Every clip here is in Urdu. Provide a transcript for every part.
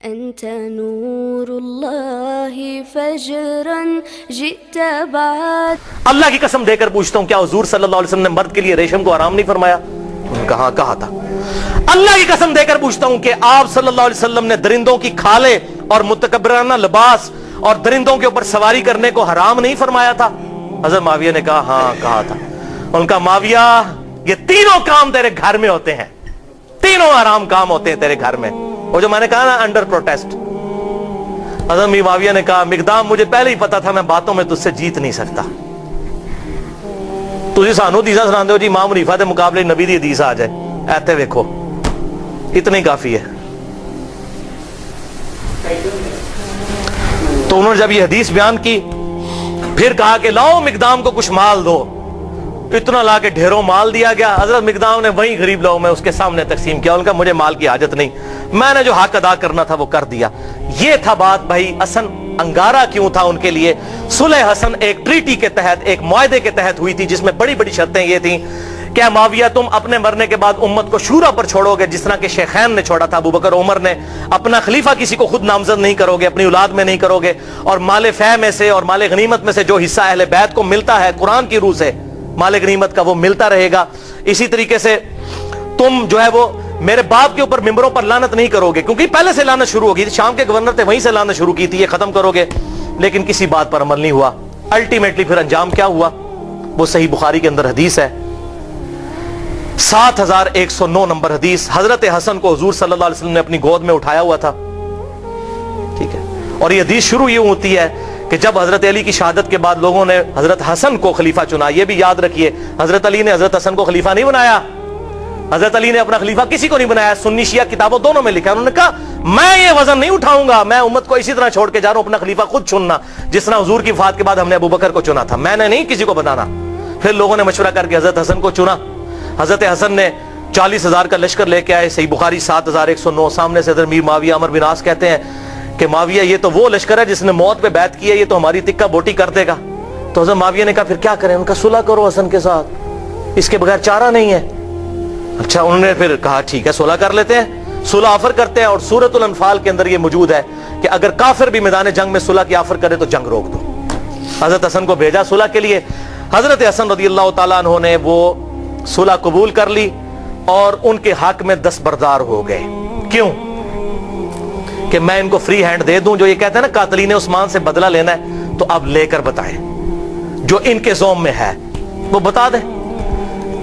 أنت نور الله فجرا جئت بعد. اللہ کی قسم دے کر پوچھتا ہوں، کیا حضور صلی اللہ علیہ وسلم نے مرد کے لیے ریشم کو حرام نہیں فرمایا؟ انہوں نے کہا کہا تھا. اللہ کی قسم دے کر پوچھتا ہوں کہ آپ صلی اللہ علیہ وسلم نے درندوں کی کھالیں اور متکبرانہ لباس اور درندوں کے اوپر سواری کرنے کو حرام نہیں فرمایا تھا؟ حضرت معاویہ نے کہا ہاں کہا تھا. ان کا معاویہ یہ تینوں کام تیرے گھر میں ہوتے ہیں، تینوں حرام کام ہوتے ہیں تیرے گھر میں. وہ جو میں نے کہا نا انڈر پروٹیسٹ. حضرت معاویہ نے کہا مقدام مجھے پہلے ہی پتا تھا میں باتوں میں تجھ سے جیت نہیں سکتا. تجھے سانو حدیثاں سناندے ہو جی امام حنیفہ دے مقابلے نبی دی حدیث آ جائے، ایتے ویکھو اتنا ہی کافی ہے. تو انہوں نے جب یہ حدیث بیان کی پھر کہا کہ لاؤ مقدام کو کچھ مال دو. اتنا لا کے ڈھیروں مال دیا گیا. حضرت مقدام نے وہیں غریب لوگوں میں اس کے سامنے تقسیم کیا. ان کا مجھے مال کی حاجت نہیں، میں نے جو حق ادا کرنا تھا وہ کر دیا. یہ تھا بات بھائی. حسن انگارہ کیوں تھا ان کے لیے؟ صلح حسن ایک ٹریٹی کے تحت، ایک معاہدے کے تحت ہوئی تھی جس میں بڑی بڑی شرطیں یہ تھیں کہ معاویہ تم اپنے مرنے کے بعد امت کو شورا پر چھوڑو گے جس طرح کہ شیخین نے چھوڑا تھا، ابو بکر عمر نے. اپنا خلیفہ کسی کو خود نامزد نہیں کرو گے، اپنی اولاد میں نہیں کرو گے، اور مال فہ میں سے اور مال غنیمت میں سے جو حصہ اہل بیت کو ملتا ہے قرآن کی روح سے مال غنیمت کا وہ ملتا رہے گا. اسی طریقے سے تم جو ہے وہ میرے باپ کے اوپر ممبروں پر لعنت نہیں کرو گے، کیونکہ پہلے سے لعنت شروع ہوگی. شام کے گورنر تھے وہیں سے لعنت شروع کی تھی، یہ ختم کرو گے. لیکن کسی بات پر عمل نہیں ہوا. الٹیمیٹلی پھر انجام کیا ہوا وہ صحیح بخاری کے اندر حدیث ہے، 7109 نمبر حدیث. حضرت حسن کو حضور صلی اللہ علیہ وسلم نے اپنی گود میں اٹھایا ہوا تھا، ٹھیک ہے. اور یہ حدیث شروع یہ ہوتی ہے کہ جب حضرت علی کی شہادت کے بعد لوگوں نے حضرت حسن کو خلیفہ چنا. یہ بھی یاد رکھیے حضرت علی نے حضرت حسن کو خلیفہ نہیں بنایا. حضرت علی نے اپنا خلیفہ کسی کو نہیں بنایا. سنی شیعہ کتابوں دونوں میں لکھا ہے. انہوں نے کہا میں یہ وزن نہیں اٹھاؤں گا، میں امت کو اسی طرح چھوڑ کے جا رہا ہوں اپنا خلیفہ خود چننا جس طرح حضور کی وفات کے بعد ہم نے ابو بکر کو چنا تھا، میں نے نہیں کسی کو بنانا. پھر لوگوں نے مشورہ کر کے حضرت حسن کو چنا. حضرت حسن نے 40,000 کا لشکر لے کے آئے. صحیح بخاری 7109. سامنے سے حضرت میر معاویہ عمر بن عاص کہتے ہیں کہ معاویہ یہ تو وہ لشکر ہے جس نے موت پہ بیعت کی ہے، یہ تو ہماری تکہ بوٹی کر دے گا. تو حضرت معاویہ نے کہا پھر کیا کریں؟ ان کا صلح کرو حسن کے ساتھ، اس کے بغیر چارہ نہیں ہے. اچھا انہوں نے پھر کہا ٹھیک ہے صلح کر لیتے ہیں. صلح آفر کرتے ہیں اور سورۃ الانفال کے اندر یہ موجود ہے کہ اگر کافر بھی میدان جنگ میں صلح کی آفر کرے تو جنگ روک دو. حضرت حسن کو بھیجا صلح کے لیے. حضرت حسن رضی اللہ تعالیٰ عنہ نے وہ صلح قبول کر لی اور ان کے حق میں دستبردار ہو گئے. کیوں؟ کہ میں ان کو فری ہینڈ دے دوں. جو یہ کہتے ہیں نا قاتلین عثمان سے بدلہ لینا ہے تو اب لے کر بتائیں، جو ان کے زوم میں ہے وہ بتا دیں.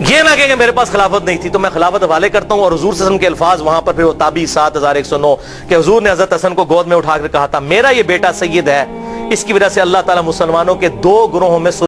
یہ نہ کہ میرے پاس خلافت نہیں تھی تو میں خلافت حوالے کرتا ہوں. اور حضور صلی اللہ علیہ وسلم کے الفاظ وہاں پر پھر وہ تابعی 7109 کہ حضور نے حضرت حسن کو گود میں اٹھا کر کہا تھا میرا یہ بیٹا سید ہے، اس کی وجہ سے اللہ تعالیٰ مسلمانوں کے 2 گروہوں میں